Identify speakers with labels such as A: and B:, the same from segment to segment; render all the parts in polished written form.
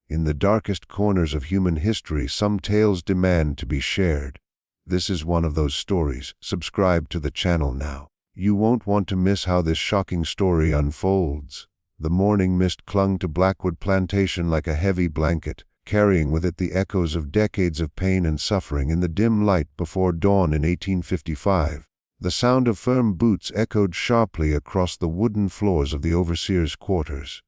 A: In the darkest corners of human history, some tales demand to be shared. This is one of those stories. Subscribe to the channel now. You won't want to miss how this shocking story unfolds. The morning mist clung to Blackwood Plantation like a heavy blanket, carrying with it the echoes of decades of pain and suffering. In the dim light before dawn in 1855, the sound of firm boots echoed sharply across the wooden floors of the overseer's quarters.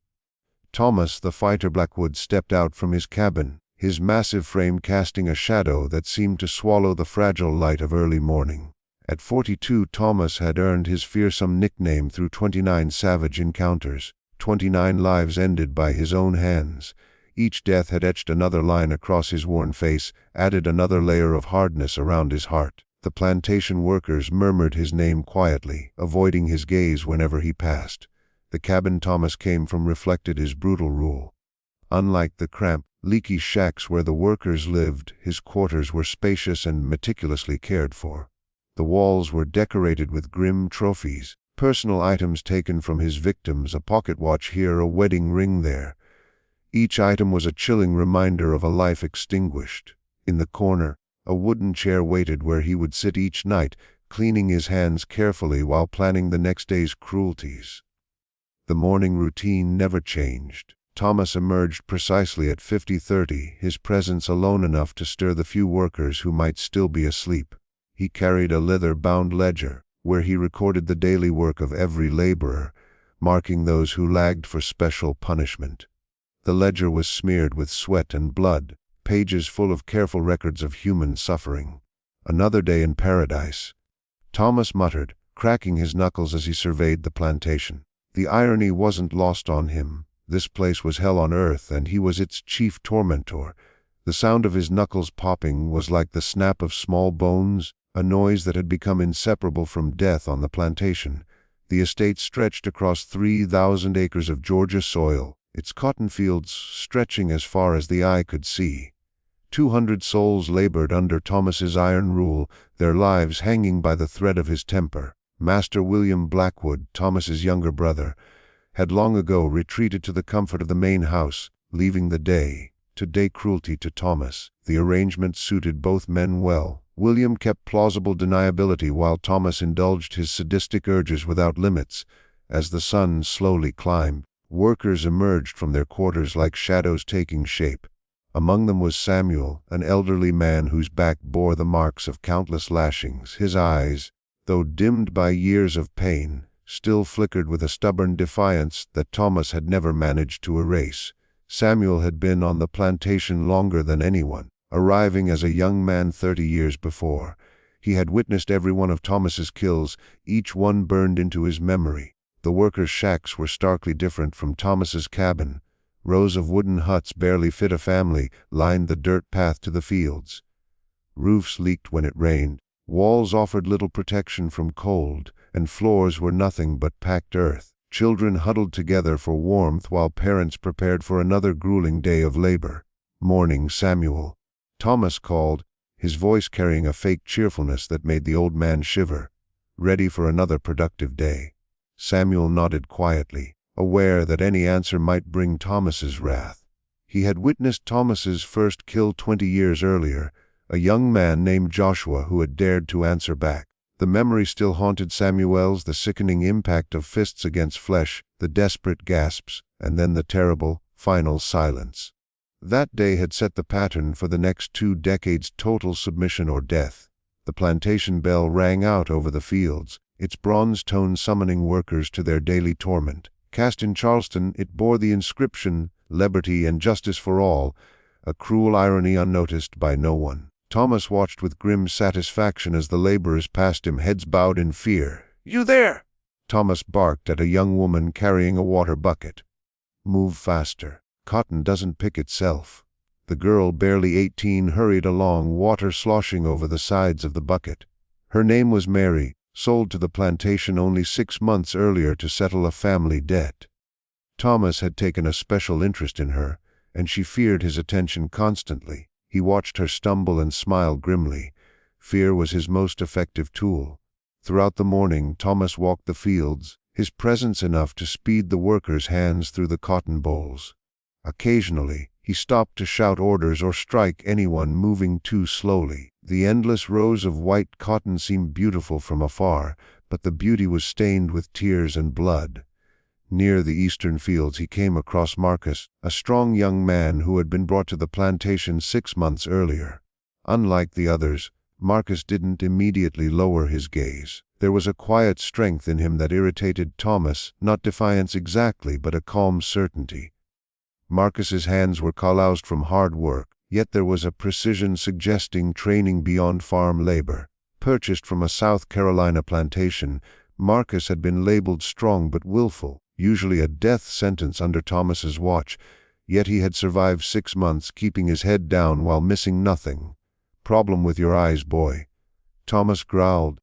A: Thomas the Fighter Blackwood stepped out from his cabin, his massive frame casting a shadow that seemed to swallow the fragile light of early morning. At 42, Thomas had earned his fearsome nickname through 29 savage encounters, 29 lives ended by his own hands. Each death had etched another line across his worn face, added another layer of hardness around his heart. The plantation workers murmured his name quietly, avoiding his gaze whenever he passed. The cabin Thomas came from reflected his brutal rule. Unlike the cramped, leaky shacks where the workers lived, his quarters were spacious and meticulously cared for. The walls were decorated with grim trophies, personal items taken from his victims, a pocket watch here, a wedding ring there. Each item was a chilling reminder of a life extinguished. In the corner, a wooden chair waited where he would sit each night, cleaning his hands carefully while planning the next day's cruelties. The morning routine never changed. Thomas emerged precisely at 50:30, his presence alone enough to stir the few workers who might still be asleep. He carried a leather-bound ledger, where he recorded the daily work of every laborer, marking those who lagged for special punishment. The ledger was smeared with sweat and blood, pages full of careful records of human suffering. Another day in paradise, Thomas muttered, cracking his knuckles as he surveyed the plantation. The irony wasn't lost on him. This place was hell on earth, and he was its chief tormentor. The sound of his knuckles popping was like the snap of small bones, a noise that had become inseparable from death on the plantation. The estate stretched across 3,000 acres of Georgia soil, its cotton fields stretching as far as the eye could see. 200 souls labored under Thomas's iron rule, their lives hanging by the thread of his temper. Master William Blackwood, Thomas's younger brother, had long ago retreated to the comfort of the main house, leaving the day-to-day cruelty to Thomas. The arrangement suited both men well. William kept plausible deniability while Thomas indulged his sadistic urges without limits. As the sun slowly climbed, workers emerged from their quarters like shadows taking shape. Among them was Samuel, an elderly man whose back bore the marks of countless lashings. His eyes, though dimmed by years of pain, still flickered with a stubborn defiance that Thomas had never managed to erase. Samuel had been on the plantation longer than anyone, arriving as a young man 30 years before. He had witnessed every one of Thomas's kills, each one burned into his memory. The workers' shacks were starkly different from Thomas's cabin. Rows of wooden huts barely fit a family lined the dirt path to the fields. Roofs leaked when it rained. Walls offered little protection from cold, and floors were nothing but packed earth. Children huddled together for warmth while parents prepared for another grueling day of labor. "Morning, Samuel," Thomas called, his voice carrying a fake cheerfulness that made the old man shiver. Ready for another productive day? Samuel nodded quietly, aware that any answer might bring Thomas's wrath. He had witnessed Thomas's first kill 20 years earlier, a young man named Joshua who had dared to answer back. The memory still haunted Samuel's, the sickening impact of fists against flesh, the desperate gasps, and then the terrible, final silence. That day had set the pattern for the next 2 decades: total submission or death. The plantation bell rang out over the fields, its bronze tone summoning workers to their daily torment. Cast in Charleston, it bore the inscription, "Liberty and Justice for All," a cruel irony unnoticed by no one. Thomas watched with grim satisfaction as the laborers passed him, heads bowed in fear. "You there!" Thomas barked at a young woman carrying a water bucket. "Move faster. Cotton doesn't pick itself." The girl, barely 18, hurried along, water sloshing over the sides of the bucket. Her name was Mary, sold to the plantation only 6 months earlier to settle a family debt. Thomas had taken a special interest in her, and she feared his attention constantly. He watched her stumble and smile grimly. Fear was his most effective tool. Throughout the morning, Thomas walked the fields, his presence enough to speed the workers' hands through the cotton bolls. Occasionally, He stopped to shout orders or strike anyone moving too slowly. The endless rows of white cotton seemed beautiful from afar, but the beauty was stained with tears and blood. Near the eastern fields he came across Marcus, a strong young man who had been brought to the plantation 6 months earlier. Unlike the others, Marcus didn't immediately lower his gaze. There was a quiet strength in him that irritated Thomas, not defiance exactly, but a calm certainty. Marcus's hands were calloused from hard work, yet there was a precision suggesting training beyond farm labor. Purchased from a South Carolina plantation, Marcus had been labeled strong but willful, usually a death sentence under Thomas's watch, yet he had survived 6 months keeping his head down while missing nothing. "Problem with your eyes, boy?" Thomas growled.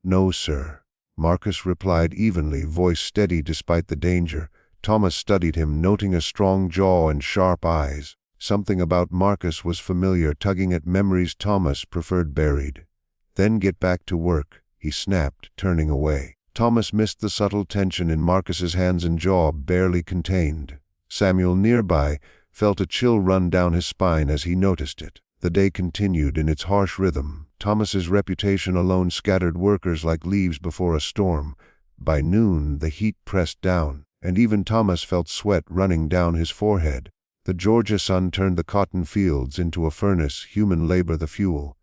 A: "No, sir," Marcus replied evenly, voice steady despite the danger. Thomas studied him, noting a strong jaw and sharp eyes. Something about Marcus was familiar, tugging at memories Thomas preferred buried. "Then get back to work," he snapped, turning away. Thomas missed the subtle tension in Marcus's hands and jaw, barely contained. Samuel, nearby, felt a chill run down his spine as he noticed it. The day continued in its harsh rhythm. Thomas's reputation alone scattered workers like leaves before a storm. By noon, the heat pressed down, and even Thomas felt sweat running down his forehead. The Georgia sun turned the cotton fields into a furnace, human labor the fuel.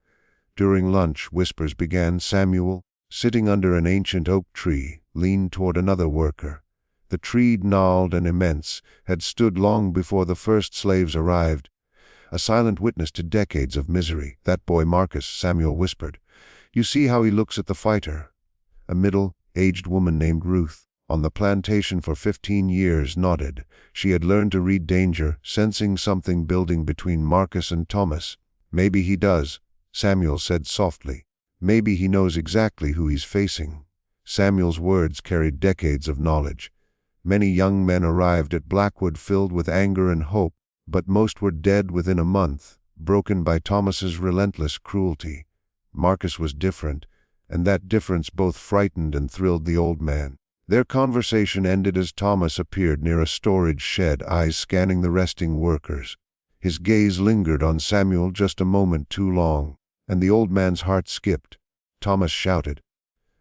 A: During lunch, whispers began. Samuel, sitting under an ancient oak tree, leaned toward another worker. The tree, gnarled and immense, had stood long before the first slaves arrived, a silent witness to decades of misery. "That boy Marcus," Samuel whispered. "You see how he looks at the fighter?" A middle-aged woman named Ruth, on the plantation for 15 years, nodded. She had learned to read danger, sensing something building between Marcus and Thomas. "Maybe he does," Samuel said softly. "Maybe he knows exactly who he's facing." Samuel's words carried decades of knowledge. Many young men arrived at Blackwood filled with anger and hope, but most were dead within a month, broken by Thomas's relentless cruelty. Marcus was different, and that difference both frightened and thrilled the old man. Their conversation ended as Thomas appeared near a storage shed, eyes scanning the resting workers. His gaze lingered on Samuel just a moment too long, and the old man's heart skipped. Thomas shouted,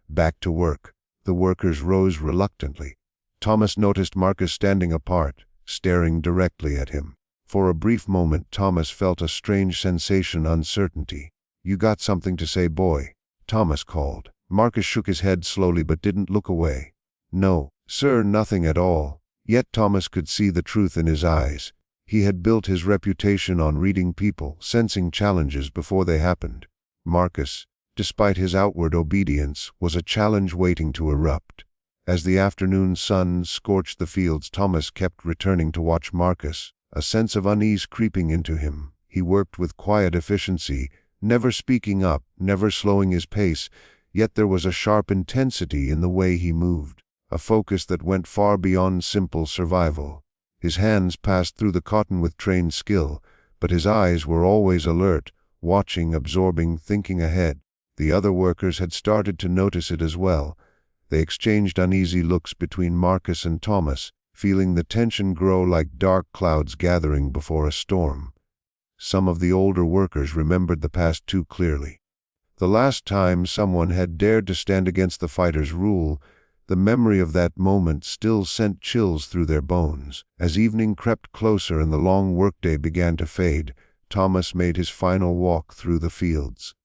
A: "Back to work." The workers rose reluctantly. Thomas noticed Marcus standing apart, staring directly at him. For a brief moment Thomas felt a strange sensation, uncertainty. "You got something to say, boy?" Thomas called. Marcus shook his head slowly but didn't look away. "No, sir, nothing at all." Yet Thomas could see the truth in his eyes. He had built his reputation on reading people, sensing challenges before they happened. Marcus, despite his outward obedience, was a challenge waiting to erupt. As the afternoon sun scorched the fields, Thomas kept returning to watch Marcus, a sense of unease creeping into him. He worked with quiet efficiency, never speaking up, never slowing his pace, yet there was a sharp intensity in the way he moved, a focus that went far beyond simple survival. His hands passed through the cotton with trained skill, but his eyes were always alert, watching, absorbing, thinking ahead. The other workers had started to notice it as well. They exchanged uneasy looks between Marcus and Thomas, feeling the tension grow like dark clouds gathering before a storm. Some of the older workers remembered the past too clearly. The last time someone had dared to stand against the fighter's rule, the memory of that moment still sent chills through their bones. As evening crept closer and the long workday began to fade, Thomas made his final walk through the fields.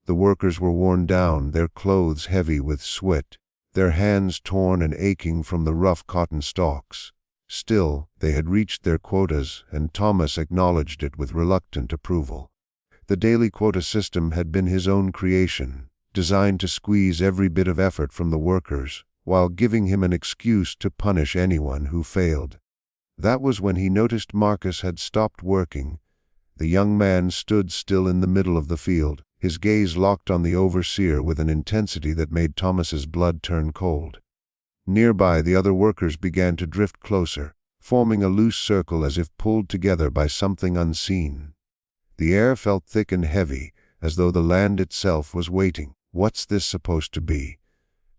A: The workers were worn down, their clothes heavy with sweat, their hands torn and aching from the rough cotton stalks. Still, they had reached their quotas, and Thomas acknowledged it with reluctant approval. The daily quota system had been his own creation, designed to squeeze every bit of effort from the workers, while giving him an excuse to punish anyone who failed. That was when he noticed Marcus had stopped working. The young man stood still in the middle of the field, his gaze locked on the overseer with an intensity that made Thomas's blood turn cold. Nearby, the other workers began to drift closer, forming a loose circle as if pulled together by something unseen. The air felt thick and heavy, as though the land itself was waiting. "What's this supposed to be?"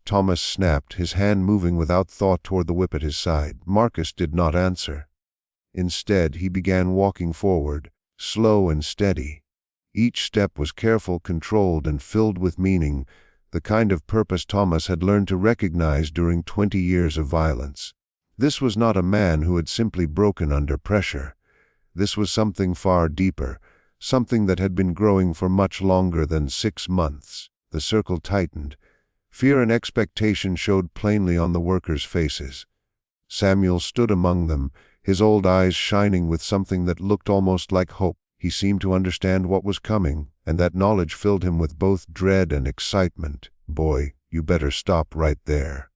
A: Thomas snapped, his hand moving without thought toward the whip at his side. Marcus did not answer. Instead, he began walking forward, slow and steady. Each step was careful, controlled, and filled with meaning, the kind of purpose Thomas had learned to recognize during 20 years of violence. This was not a man who had simply broken under pressure. This was something far deeper, something that had been growing for much longer than 6 months. The circle tightened. Fear and expectation showed plainly on the workers' faces. Samuel stood among them, his old eyes shining with something that looked almost like hope. He seemed to understand what was coming, and that knowledge filled him with both dread and excitement. "Boy, you better stop right there,"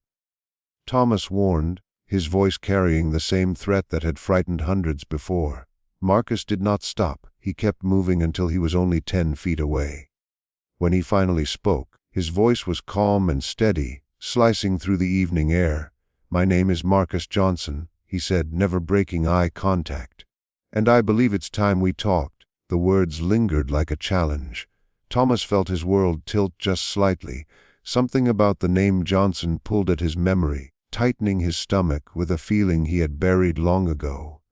A: Thomas warned, his voice carrying the same threat that had frightened hundreds before. Marcus did not stop. He kept moving until he was only 10 feet away. When he finally spoke, his voice was calm and steady, slicing through the evening air. "My name is Marcus Johnson," he said, never breaking eye contact. "And I believe it's time we talked." The words lingered like a challenge. Thomas felt his world tilt just slightly. Something about the name Johnson pulled at his memory, tightening his stomach with a feeling he had buried long ago.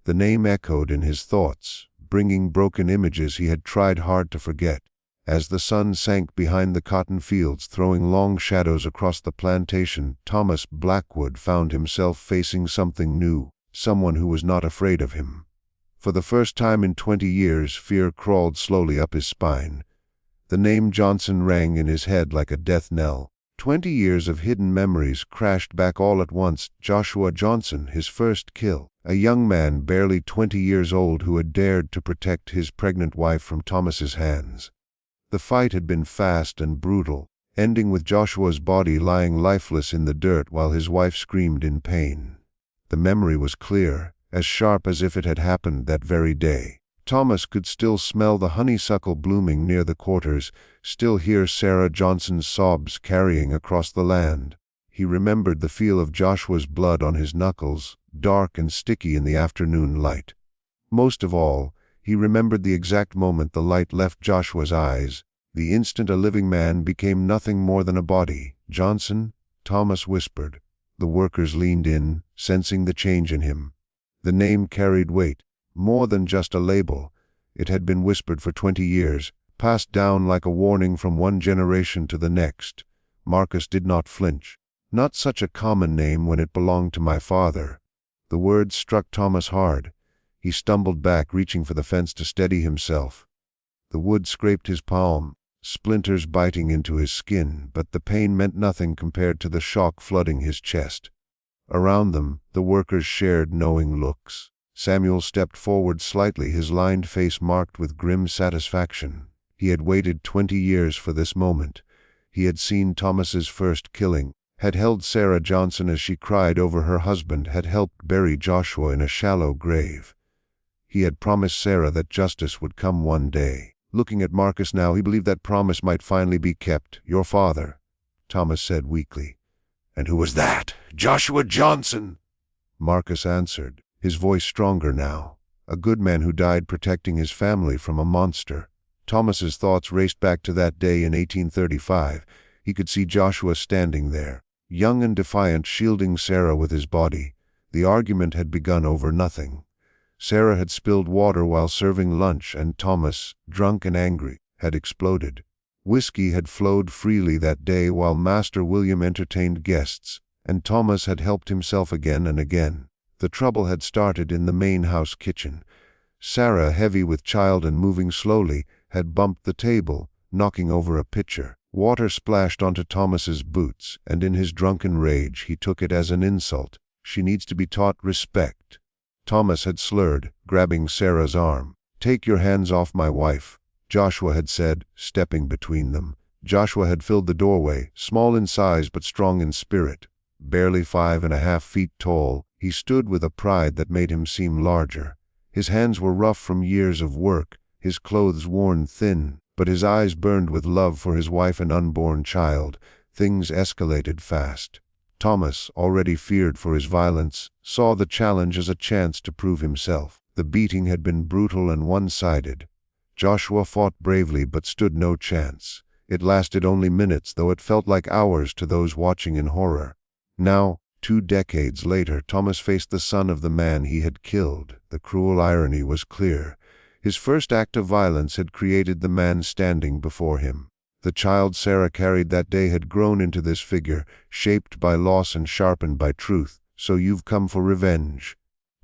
A: The name echoed in his thoughts, bringing broken images he had tried hard to forget. As the sun sank behind the cotton fields, throwing long shadows across the plantation, Thomas Blackwood found himself facing something new, someone who was not afraid of him. For the first time in 20 years, fear crawled slowly up his spine. The name Johnson rang in his head like a death knell. 20 years of hidden memories crashed back all at once. Joshua Johnson, his first kill. A young man barely 20 years old who had dared to protect his pregnant wife from Thomas's hands. The fight had been fast and brutal, ending with Joshua's body lying lifeless in the dirt while his wife screamed in pain. The memory was clear, as sharp as if it had happened that very day. Thomas could still smell the honeysuckle blooming near the quarters, still hear Sarah Johnson's sobs carrying across the land. He remembered the feel of Joshua's blood on his knuckles, dark and sticky in the afternoon light. Most of all, he remembered the exact moment the light left Joshua's eyes, the instant a living man became nothing more than a body. "Johnson?" Thomas whispered. The workers leaned in, sensing the change in him. The name carried weight, more than just a label. It had been whispered for 20 years, passed down like a warning from one generation to the next. Marcus did not flinch. "Not such a common name when it belonged to my father." The words struck Thomas hard. He stumbled back, reaching for the fence to steady himself. The wood scraped his palm, splinters biting into his skin, but the pain meant nothing compared to the shock flooding his chest. Around them, the workers shared knowing looks. Samuel stepped forward slightly, his lined face marked with grim satisfaction. He had waited 20 years for this moment. He had seen Thomas's first killing, had held Sarah Johnson as she cried over her husband, had helped bury Joshua in a shallow grave. He had promised Sarah that justice would come one day. Looking at Marcus now, he believed that promise might finally be kept. "Your father," Thomas said weakly. "And who was that?" "Joshua Johnson," Marcus answered, his voice stronger now. "A good man who died protecting his family from a monster." Thomas's thoughts raced back to that day in 1835. He could see Joshua standing there, young and defiant, shielding Sarah with his body. The argument had begun over nothing. Sarah had spilled water while serving lunch, and Thomas, drunk and angry, had exploded. Whiskey had flowed freely that day while Master William entertained guests, and Thomas had helped himself again and again. The trouble had started in the main house kitchen. Sarah, heavy with child and moving slowly, had bumped the table, knocking over a pitcher. Water splashed onto Thomas's boots, and in his drunken rage he took it as an insult. "She needs to be taught respect." Thomas had slurred, grabbing Sarah's arm. "Take your hands off my wife," Joshua had said, stepping between them. Joshua had filled the doorway, small in size but strong in spirit. Barely 5.5 feet tall, he stood with a pride that made him seem larger. His hands were rough from years of work, his clothes worn thin, but his eyes burned with love for his wife and unborn child. Things escalated fast. Thomas, already feared for his violence, saw the challenge as a chance to prove himself. The beating had been brutal and one-sided. Joshua fought bravely but stood no chance. It lasted only minutes, though it felt like hours to those watching in horror. Now, 2 decades later, Thomas faced the son of the man he had killed. The cruel irony was clear. His first act of violence had created the man standing before him. The child Sarah carried that day had grown into this figure, shaped by loss and sharpened by truth. "So you've come for revenge,"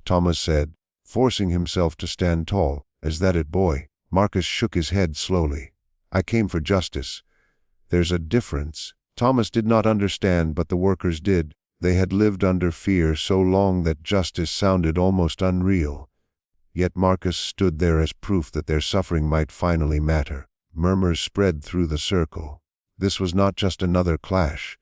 A: Thomas said, forcing himself to stand tall. "Is that it, boy?" Marcus shook his head slowly. "I came for justice." "There's a difference." Thomas did not understand, but the workers did. They had lived under fear so long that justice sounded almost unreal. Yet Marcus stood there as proof that their suffering might finally matter. Murmurs spread through the circle. This was not just another clash.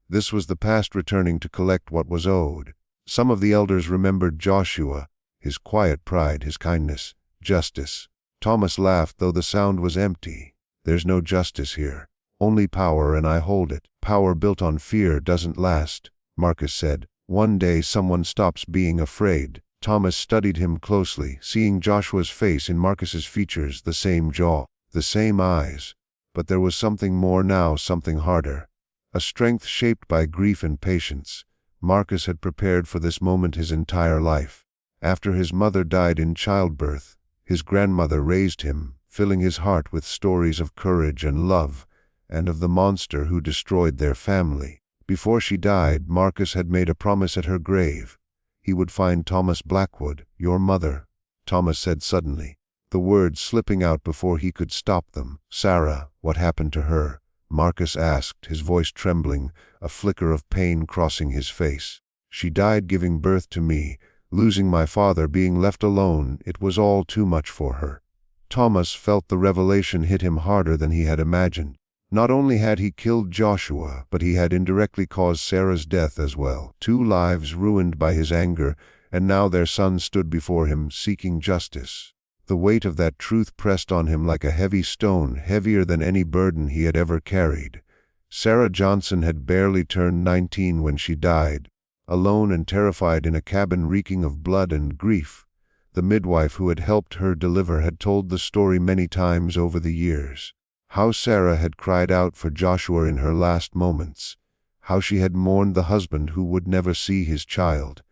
A: This was the past returning to collect what was owed. Some of the elders remembered Joshua, his quiet pride, his kindness. Justice. Thomas laughed, though the sound was empty. "There's no justice here. Only power, and I hold it. Power built on fear doesn't last," Marcus said. "One day someone stops being afraid." Thomas studied him closely, seeing Joshua's face in Marcus's features, the same jaw, the same eyes. But there was something more now, something harder. A strength shaped by grief and patience. Marcus had prepared for this moment his entire life. After his mother died in childbirth, his grandmother raised him, filling his heart with stories of courage and love, and of the monster who destroyed their family. Before she died, Marcus had made a promise at her grave. He would find Thomas Blackwood. "Your mother," Thomas said suddenly, the words slipping out before he could stop them. "Sarah, what happened to her?" Marcus asked, his voice trembling, a flicker of pain crossing his face. "She died giving birth to me. Losing my father, being left alone, it was all too much for her." Thomas felt the revelation hit him harder than he had imagined. Not only had he killed Joshua, but he had indirectly caused Sarah's death as well. 2 lives ruined by his anger, and now their son stood before him, seeking justice. The weight of that truth pressed on him like a heavy stone, heavier than any burden he had ever carried. Sarah Johnson had barely turned 19 when she died, alone and terrified in a cabin reeking of blood and grief. The midwife who had helped her deliver had told the story many times over the years. How Sarah had cried out for Joshua in her last moments. How she had mourned the husband who would never see his child.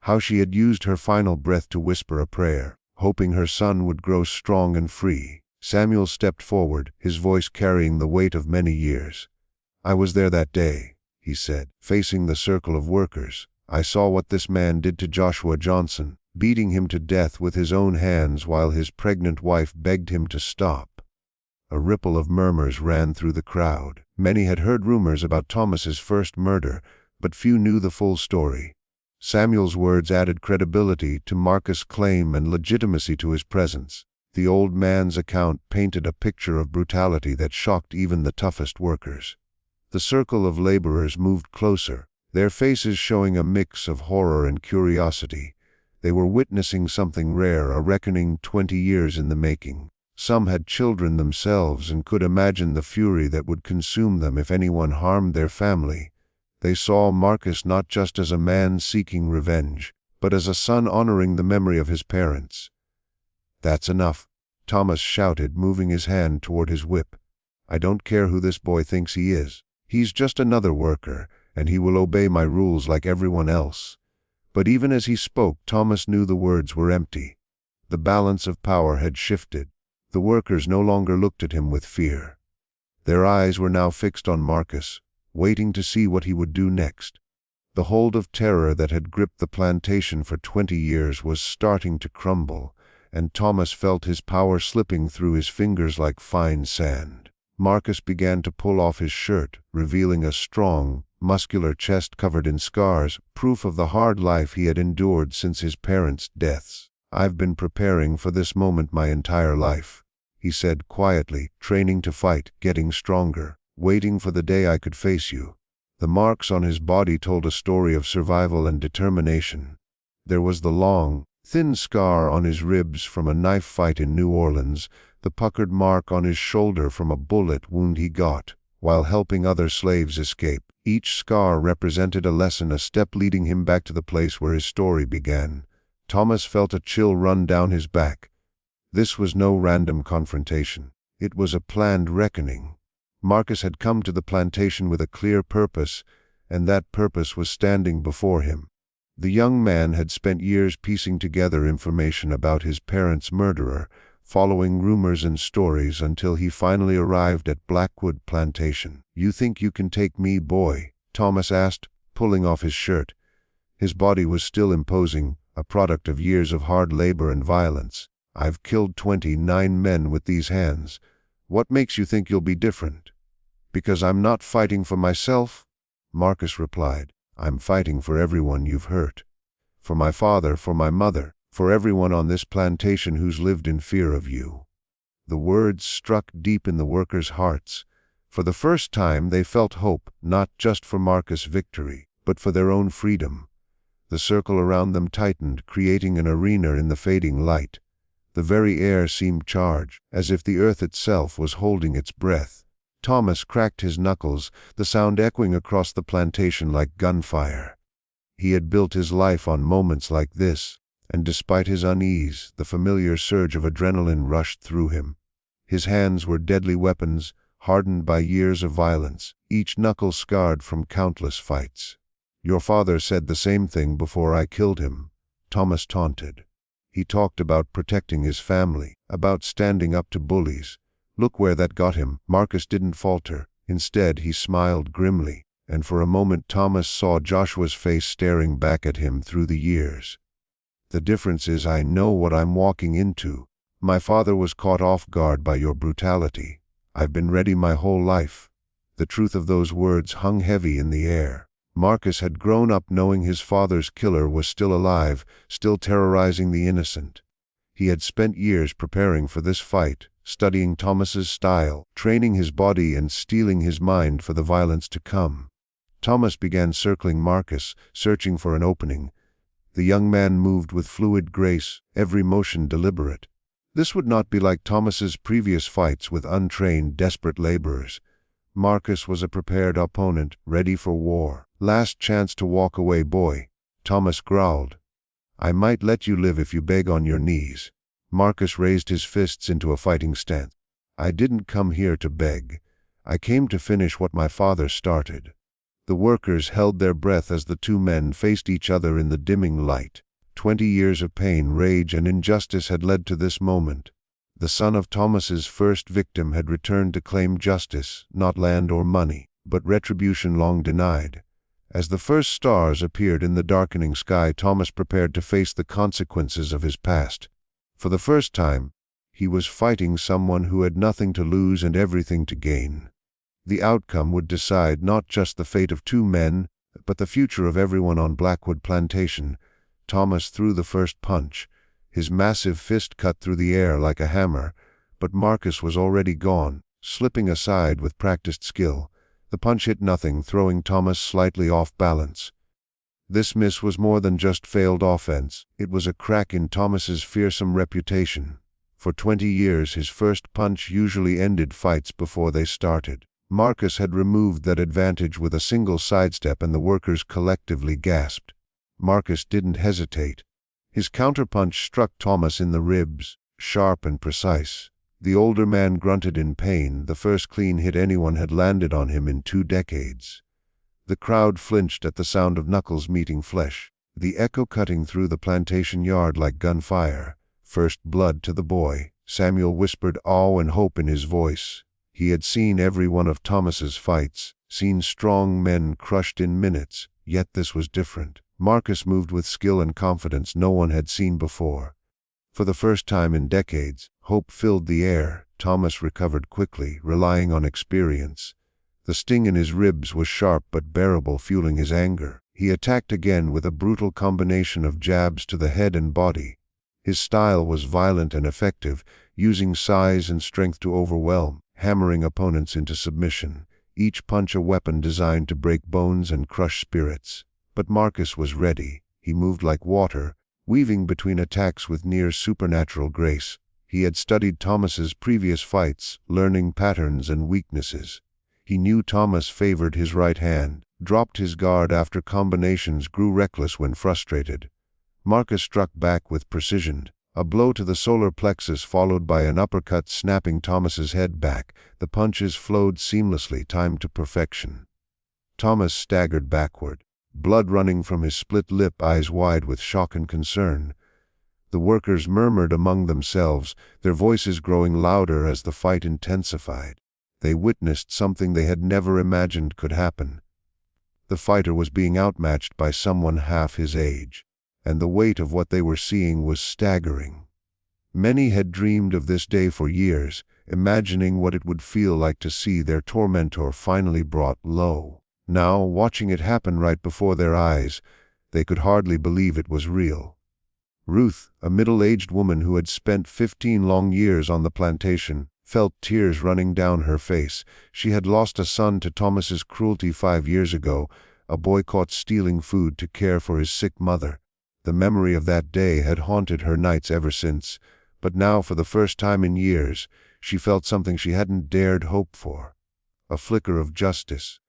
A: How she had used her final breath to whisper a prayer, hoping her son would grow strong and free. Samuel stepped forward, his voice carrying the weight of many years. "I was there that day," he said, facing the circle of workers. "I saw what this man did to Joshua Johnson, beating him to death with his own hands while his pregnant wife begged him to stop." A ripple of murmurs ran through the crowd. Many had heard rumors about Thomas's first murder, but few knew the full story. Samuel's words added credibility to Marcus' claim and legitimacy to his presence. The old man's account painted a picture of brutality that shocked even the toughest workers. The circle of laborers moved closer, their faces showing a mix of horror and curiosity. They were witnessing something rare, a reckoning 20 years in the making. Some had children themselves and could imagine the fury that would consume them if anyone harmed their family. They saw Marcus not just as a man seeking revenge, but as a son honoring the memory of his parents. "That's enough," Thomas shouted, moving his hand toward his whip. "I don't care who this boy thinks he is. He's just another worker, and he will obey my rules like everyone else." But even as he spoke, Thomas knew the words were empty. The balance of power had shifted. The workers no longer looked at him with fear. Their eyes were now fixed on Marcus, waiting to see what he would do next. The hold of terror that had gripped the plantation for 20 years was starting to crumble, and Thomas felt his power slipping through his fingers like fine sand. Marcus began to pull off his shirt, revealing a strong, muscular chest covered in scars, proof of the hard life he had endured since his parents' deaths. "I've been preparing for this moment my entire life," he said quietly, "training to fight, getting stronger, waiting for the day I could face you." The marks on his body told a story of survival and determination. There was the long, thin scar on his ribs from a knife fight in New Orleans, the puckered mark on his shoulder from a bullet wound he got while helping other slaves escape. Each scar represented a lesson, a step leading him back to the place where his story began. Thomas felt a chill run down his back. This was no random confrontation. It was a planned reckoning. Marcus had come to the plantation with a clear purpose, and that purpose was standing before him. The young man had spent years piecing together information about his parents' murderer, following rumors and stories until he finally arrived at Blackwood Plantation. "You think you can take me, boy?" Thomas asked, pulling off his shirt. His body was still imposing, a product of years of hard labor and violence. "I've killed 29 men with these hands. What makes you think you'll be different?" "Because I'm not fighting for myself," Marcus replied. "I'm fighting for everyone you've hurt. For my father, for my mother, for everyone on this plantation who's lived in fear of you." The words struck deep in the workers' hearts. For the first time they felt hope, not just for Marcus' victory, but for their own freedom. The circle around them tightened, creating an arena in the fading light. The very air seemed charged, as if the earth itself was holding its breath. Thomas cracked his knuckles, the sound echoing across the plantation like gunfire. He had built his life on moments like this, and despite his unease, the familiar surge of adrenaline rushed through him. His hands were deadly weapons, hardened by years of violence, each knuckle scarred from countless fights. "Your father said the same thing before I killed him," Thomas taunted. He talked about protecting his family, about standing up to bullies. Look where that got him. Marcus didn't falter. Instead, he smiled grimly, and for a moment Thomas saw Joshua's face staring back at him through the years. "The difference is I know what I'm walking into. My father was caught off guard by your brutality. I've been ready my whole life." The truth of those words hung heavy in the air. Marcus had grown up knowing his father's killer was still alive, still terrorizing the innocent. He had spent years preparing for this fight, studying Thomas's style, training his body and steeling his mind for the violence to come. Thomas began circling Marcus, searching for an opening. The young man moved with fluid grace, every motion deliberate. This would not be like Thomas's previous fights with untrained, desperate laborers. Marcus was a prepared opponent, ready for war. "Last chance to walk away, boy," Thomas growled. "I might let you live if you beg on your knees." Marcus raised his fists into a fighting stance. "I didn't come here to beg. I came to finish what my father started." The workers held their breath as the two men faced each other in the dimming light. 20 years of pain, rage, and injustice had led to this moment. The son of Thomas's first victim had returned to claim justice, not land or money, but retribution long denied. As the first stars appeared in the darkening sky, Thomas prepared to face the consequences of his past. For the first time, he was fighting someone who had nothing to lose and everything to gain. The outcome would decide not just the fate of two men, but the future of everyone on Blackwood Plantation. Thomas threw the first punch. His massive fist cut through the air like a hammer, but Marcus was already gone, slipping aside with practiced skill. The punch hit nothing, throwing Thomas slightly off balance. This miss was more than just failed offense. It was a crack in Thomas's fearsome reputation. For 20 years, his first punch usually ended fights before they started. Marcus had removed that advantage with a single sidestep, and the workers collectively gasped. Marcus didn't hesitate. His counterpunch struck Thomas in the ribs, sharp and precise. The older man grunted in pain, the first clean hit anyone had landed on him in 2 decades. The crowd flinched at the sound of knuckles meeting flesh, the echo cutting through the plantation yard like gunfire. "First blood to the boy," Samuel whispered, awe and hope in his voice. He had seen every one of Thomas's fights, seen strong men crushed in minutes, yet this was different. Marcus moved with skill and confidence no one had seen before. For the first time in decades, hope filled the air. Thomas recovered quickly, relying on experience. The sting in his ribs was sharp but bearable, fueling his anger. He attacked again with a brutal combination of jabs to the head and body. His style was violent and effective, using size and strength to overwhelm, hammering opponents into submission, each punch a weapon designed to break bones and crush spirits. But Marcus was ready. He moved like water, weaving between attacks with near supernatural grace. He had studied Thomas's previous fights, learning patterns and weaknesses. He knew Thomas favored his right hand, dropped his guard after combinations, grew reckless when frustrated. Marcus struck back with precision, a blow to the solar plexus followed by an uppercut snapping Thomas's head back. The punches flowed seamlessly, timed to perfection. Thomas staggered backward, blood running from his split lip, eyes wide with shock and concern. The workers murmured among themselves, their voices growing louder as the fight intensified. They witnessed something they had never imagined could happen. The fighter was being outmatched by someone half his age, and the weight of what they were seeing was staggering. Many had dreamed of this day for years, imagining what it would feel like to see their tormentor finally brought low. Now, watching it happen right before their eyes, they could hardly believe it was real. Ruth, a middle-aged woman who had spent 15 long years on the plantation, felt tears running down her face. She had lost a son to Thomas's cruelty 5 years ago, a boy caught stealing food to care for his sick mother. The memory of that day had haunted her nights ever since, but now, for the first time in years, she felt something she hadn't dared hope for. A flicker of justice.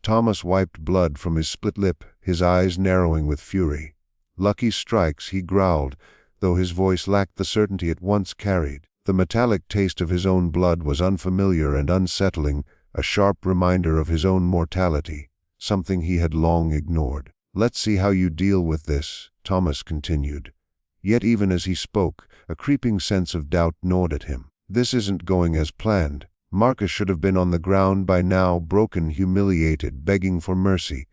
A: Thomas wiped blood from his split lip, his eyes narrowing with fury. "Lucky strikes," he growled, though his voice lacked the certainty it once carried. The metallic taste of his own blood was unfamiliar and unsettling, a sharp reminder of his own mortality, something he had long ignored. "Let's see how you deal with this," Thomas continued. Yet even as he spoke, a creeping sense of doubt gnawed at him. This isn't going as planned. Marcus should have been on the ground by now, broken, humiliated, begging for mercy.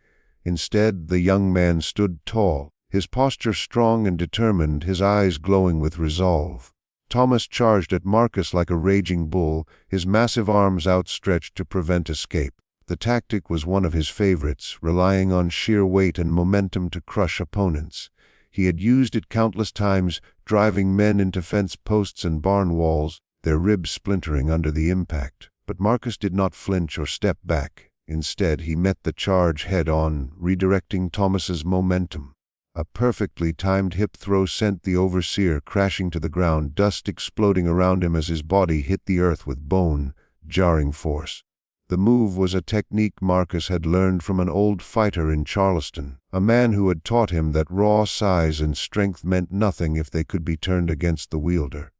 A: Instead, the young man stood tall, his posture strong and determined, his eyes glowing with resolve. Thomas charged at Marcus like a raging bull, his massive arms outstretched to prevent escape. The tactic was one of his favorites, relying on sheer weight and momentum to crush opponents. He had used it countless times, driving men into fence posts and barn walls, their ribs splintering under the impact. But Marcus did not flinch or step back. Instead, he met the charge head-on, redirecting Thomas's momentum. A perfectly timed hip throw sent the overseer crashing to the ground, dust exploding around him as his body hit the earth with bone, jarring force. The move was a technique Marcus had learned from an old fighter in Charleston, a man who had taught him that raw size and strength meant nothing if they could be turned against the wielder.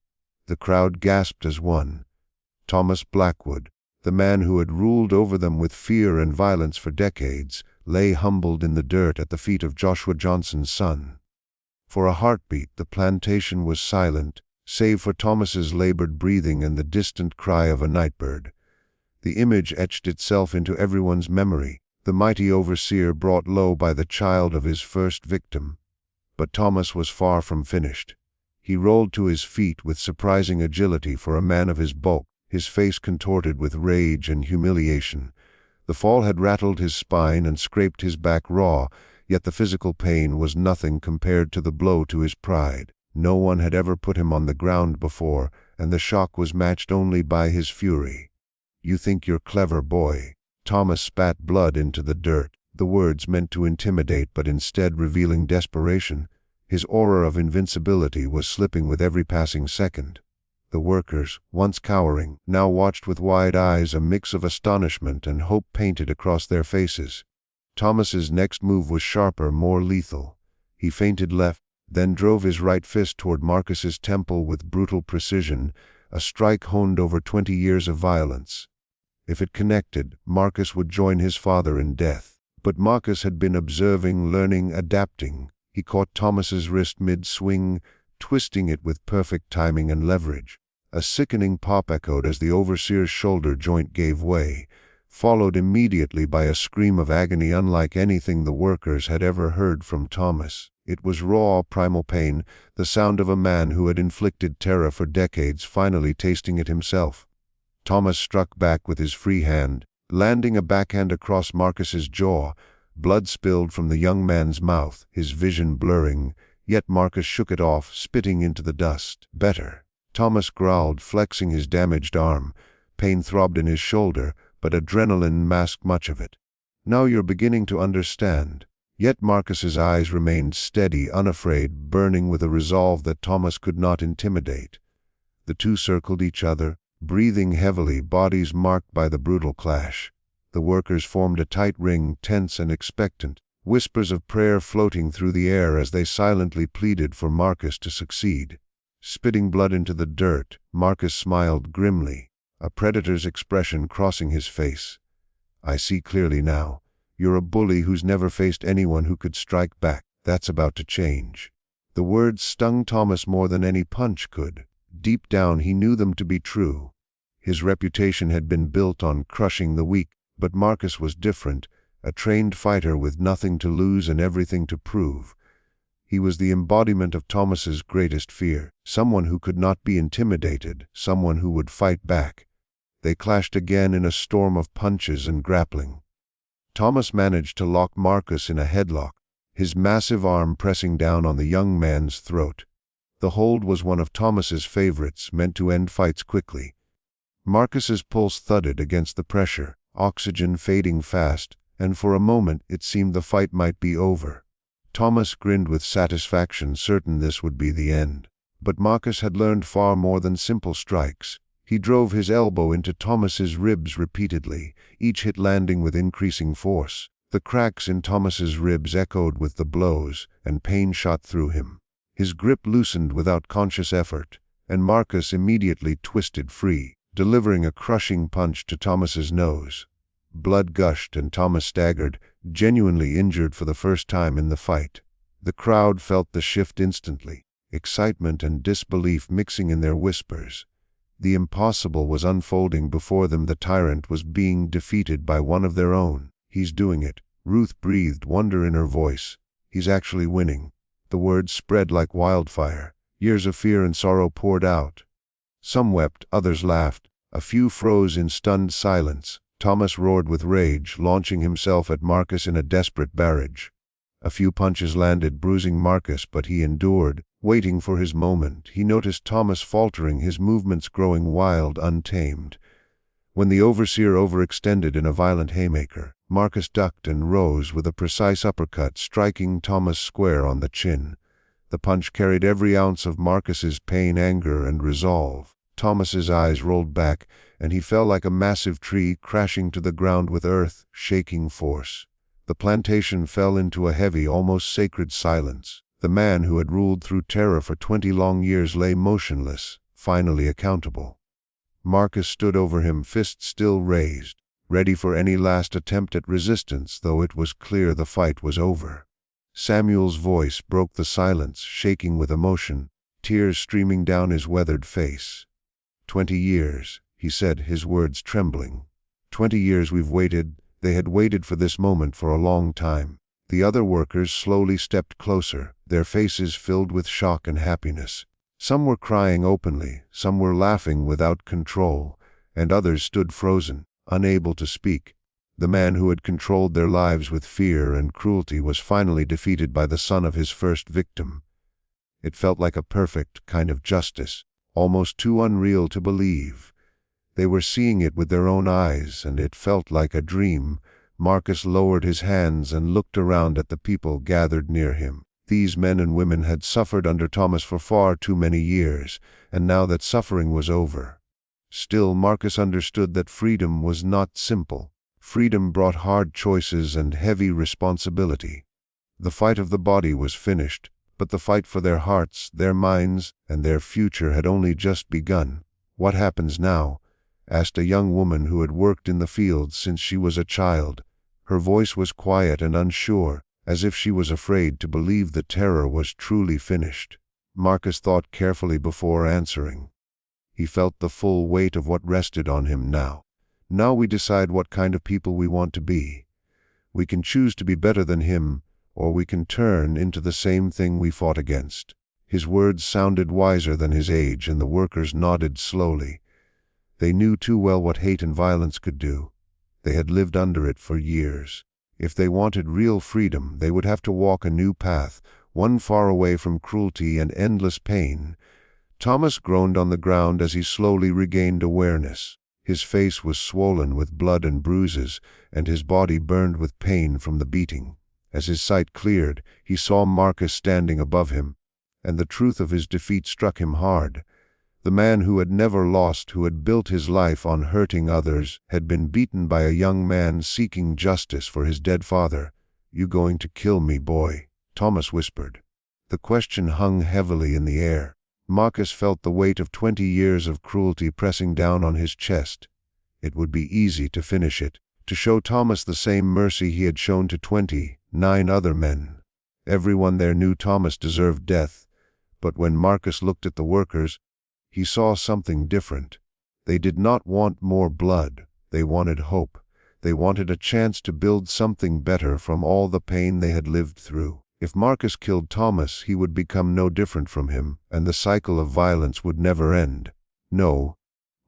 A: The crowd gasped as one. Thomas Blackwood, the man who had ruled over them with fear and violence for decades, lay humbled in the dirt at the feet of Joshua Johnson's son. For a heartbeat, the plantation was silent, save for Thomas's labored breathing and the distant cry of a nightbird. The image etched itself into everyone's memory, the mighty overseer brought low by the child of his first victim. But Thomas was far from finished. He rolled to his feet with surprising agility for a man of his bulk, his face contorted with rage and humiliation. The fall had rattled his spine and scraped his back raw, yet the physical pain was nothing compared to the blow to his pride. No one had ever put him on the ground before, and the shock was matched only by his fury. "You think you're clever, boy." Thomas spat blood into the dirt, the words meant to intimidate but instead revealing desperation. His aura of invincibility was slipping with every passing second. The workers, once cowering, now watched with wide eyes, a mix of astonishment and hope painted across their faces. Thomas's next move was sharper, more lethal. He feinted left, then drove his right fist toward Marcus's temple with brutal precision, a strike honed over 20 years of violence. If it connected, Marcus would join his father in death. But Marcus had been observing, learning, adapting. He caught Thomas's wrist mid-swing, twisting it with perfect timing and leverage. A sickening pop echoed as the overseer's shoulder joint gave way, followed immediately by a scream of agony unlike anything the workers had ever heard from Thomas. It was raw, primal pain, the sound of a man who had inflicted terror for decades finally tasting it himself. Thomas struck back with his free hand, landing a backhand across Marcus's jaw. Blood spilled from the young man's mouth, his vision blurring, yet Marcus shook it off, spitting into the dust. "Better," Thomas growled, flexing his damaged arm. Pain throbbed in his shoulder, but adrenaline masked much of it. "Now you're beginning to understand." Yet Marcus's eyes remained steady, unafraid, burning with a resolve that Thomas could not intimidate. The two circled each other, breathing heavily, bodies marked by the brutal clash. The workers formed a tight ring, tense and expectant, whispers of prayer floating through the air as they silently pleaded for Marcus to succeed. Spitting blood into the dirt, Marcus smiled grimly, a predator's expression crossing his face. "I see clearly now. You're a bully who's never faced anyone who could strike back. That's about to change." The words stung Thomas more than any punch could. Deep down he knew them to be true. His reputation had been built on crushing the weak, but Marcus was different, a trained fighter with nothing to lose and everything to prove. He was the embodiment of Thomas's greatest fear, someone who could not be intimidated, someone who would fight back. They clashed again in a storm of punches and grappling. Thomas managed to lock Marcus in a headlock, his massive arm pressing down on the young man's throat. The hold was one of Thomas's favorites, meant to end fights quickly. Marcus's pulse thudded against the pressure, oxygen fading fast, and for a moment it seemed the fight might be over. Thomas grinned with satisfaction, certain this would be the end. But Marcus had learned far more than simple strikes. He drove his elbow into Thomas's ribs repeatedly, each hit landing with increasing force. The cracks in Thomas's ribs echoed with the blows, and pain shot through him. His grip loosened without conscious effort, and Marcus immediately twisted free, delivering a crushing punch to Thomas's nose. Blood gushed and Thomas staggered, genuinely injured for the first time in the fight. The crowd felt the shift instantly, excitement and disbelief mixing in their whispers. The impossible was unfolding before them. The tyrant was being defeated by one of their own. "He's doing it." Ruth breathed wonder in her voice. "He's actually winning." The words spread like wildfire. Years of fear and sorrow poured out. Some wept, others laughed. A few froze in stunned silence. Thomas roared with rage, launching himself at Marcus in a desperate barrage. A few punches landed, bruising Marcus, but he endured, waiting for his moment. He noticed Thomas faltering, his movements growing wild, untamed. When the Overseer overextended in a violent haymaker, Marcus ducked and rose with a precise uppercut, striking Thomas square on the chin. The punch carried every ounce of Marcus's pain, anger, and resolve. Thomas's eyes rolled back, and he fell like a massive tree, crashing to the ground with earth-shaking force. The plantation fell into a heavy, almost sacred silence. The man who had ruled through terror for 20 long years lay motionless, finally accountable. Marcus stood over him, fist still raised, ready for any last attempt at resistance, though it was clear the fight was over. Samuel's voice broke the silence, shaking with emotion, tears streaming down his weathered face. 20 years, he said, his words trembling. 20 years we've waited. They had waited for this moment for a long time. The other workers slowly stepped closer, their faces filled with shock and happiness. Some were crying openly, some were laughing without control, and others stood frozen, unable to speak. The man who had controlled their lives with fear and cruelty was finally defeated by the son of his first victim. It felt like a perfect kind of justice, almost too unreal to believe. They were seeing it with their own eyes, and it felt like a dream. Marcus lowered his hands and looked around at the people gathered near him. These men and women had suffered under Thomas for far too many years, and now that suffering was over. Still, Marcus understood that freedom was not simple. Freedom brought hard choices and heavy responsibility. The fight of the body was finished, but the fight for their hearts, their minds, and their future had only just begun. "What happens now?" asked a young woman who had worked in the fields since she was a child. Her voice was quiet and unsure, as if she was afraid to believe the terror was truly finished. Marcus thought carefully before answering. He felt the full weight of what rested on him now. "Now we decide what kind of people we want to be. We can choose to be better than him, or we can turn into the same thing we fought against." His words sounded wiser than his age, and the workers nodded slowly. They knew too well what hate and violence could do. They had lived under it for years. If they wanted real freedom, they would have to walk a new path, one far away from cruelty and endless pain. Thomas groaned on the ground as he slowly regained awareness. His face was swollen with blood and bruises, and his body burned with pain from the beating. As his sight cleared, he saw Marcus standing above him, and the truth of his defeat struck him hard. The man who had never lost, who had built his life on hurting others, had been beaten by a young man seeking justice for his dead father. "You going to kill me, boy?" Thomas whispered. The question hung heavily in the air. Marcus felt the weight of 20 years of cruelty pressing down on his chest. It would be easy to finish it, to show Thomas the same mercy he had shown to 29 other men. Everyone there knew Thomas deserved death, but when Marcus looked at the workers, he saw something different. They did not want more blood. They wanted hope. They wanted a chance to build something better from all the pain they had lived through. If Marcus killed Thomas, he would become no different from him, and the cycle of violence would never end. "No,"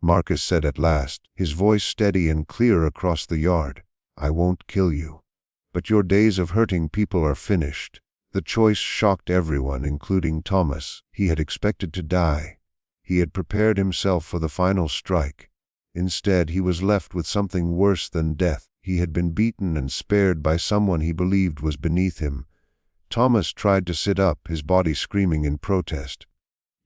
A: Marcus said at last, his voice steady and clear across the yard. "I won't kill you. But your days of hurting people are finished." The choice shocked everyone, including Thomas. He had expected to die. He had prepared himself for the final strike. Instead, he was left with something worse than death. He had been beaten and spared by someone he believed was beneath him. Thomas tried to sit up, his body screaming in protest.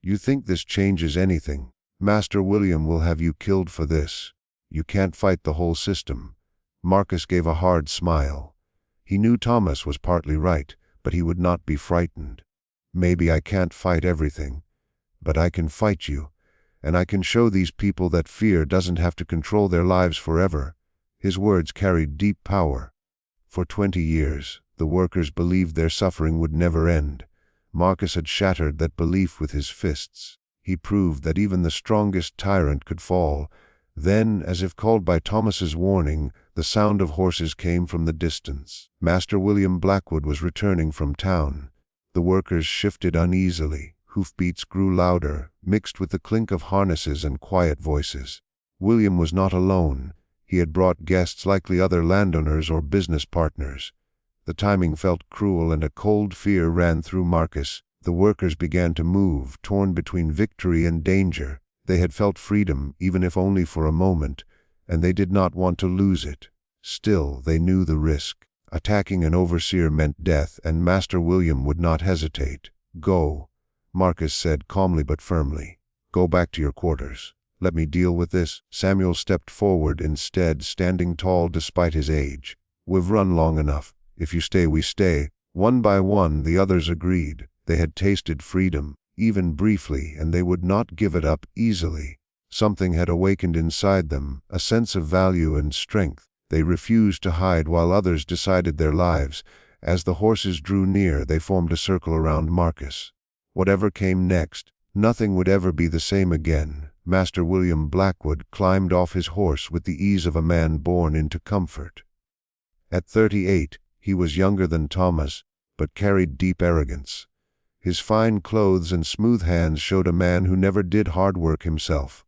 A: "You think this changes anything? Master William will have you killed for this. You can't fight the whole system." Marcus gave a hard smile. He knew Thomas was partly right, but he would not be frightened. "Maybe I can't fight everything, but I can fight you, and I can show these people that fear doesn't have to control their lives forever." His words carried deep power. For 20 years, the workers believed their suffering would never end. Marcus had shattered that belief with his fists. He proved that even the strongest tyrant could fall. Then, as if called by Thomas's warning, the sound of horses came from the distance. Master William Blackwood was returning from town. The workers shifted uneasily. Hoofbeats grew louder, mixed with the clink of harnesses and quiet voices. William was not alone. He had brought guests, likely other landowners or business partners. The timing felt cruel, and a cold fear ran through Marcus. The workers began to move, torn between victory and danger. They had felt freedom, even if only for a moment, and they did not want to lose it. Still, they knew the risk. Attacking an overseer meant death, and Master William would not hesitate. "Go," Marcus said calmly but firmly. "Go back to your quarters. Let me deal with this." Samuel stepped forward instead, standing tall despite his age. "We've run long enough. If you stay, we stay." One by one, the others agreed. They had tasted freedom, even briefly, and they would not give it up easily. Something had awakened inside them, a sense of value and strength. They refused to hide while others decided their lives. As the horses drew near, they formed a circle around Marcus. Whatever came next, nothing would ever be the same again. Master William Blackwood climbed off his horse with the ease of a man born into comfort. At 38, he was younger than Thomas, but carried deep arrogance. His fine clothes and smooth hands showed a man who never did hard work himself.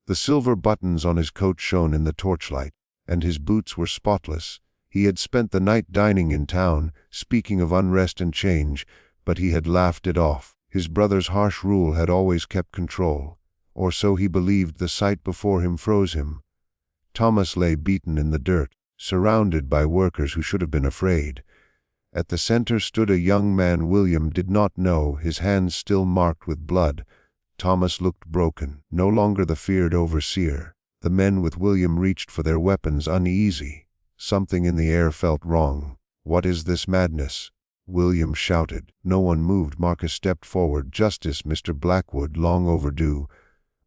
A: The silver buttons on his coat shone in the torchlight, and his boots were spotless. He had spent the night dining in town, speaking of unrest and change, but he had laughed it off. His brother's harsh rule had always kept control, or so he believed. The sight before him froze him. Thomas lay beaten in the dirt, surrounded by workers who should have been afraid. At the center stood a young man William did not know, his hands still marked with blood. Thomas looked broken, no longer the feared overseer. The men with William reached for their weapons, uneasy. Something in the air felt wrong. "What is this madness?" William shouted. No one moved. Marcus stepped forward. "Justice, Mr. Blackwood, long overdue."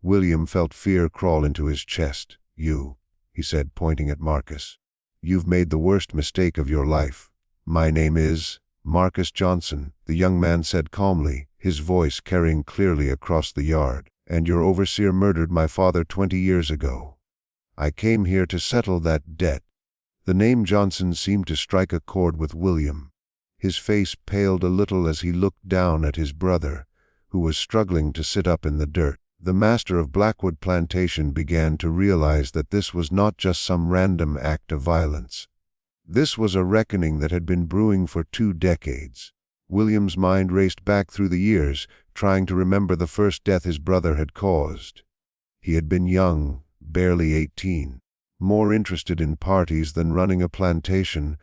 A: William felt fear crawl into his chest. "You," he said, pointing at Marcus. "You've made the worst mistake of your life." "My name is Marcus Johnson," the young man said calmly, his voice carrying clearly across the yard. "And your overseer murdered my father 20 years ago. I came here to settle that debt." The name Johnson seemed to strike a chord with William. His face paled a little as he looked down at his brother, who was struggling to sit up in the dirt. The master of Blackwood Plantation began to realize that this was not just some random act of violence. This was a reckoning that had been brewing for 2 decades. William's mind raced back through the years, trying to remember the first death his brother had caused. He had been young, barely 18, more interested in parties than running a plantation,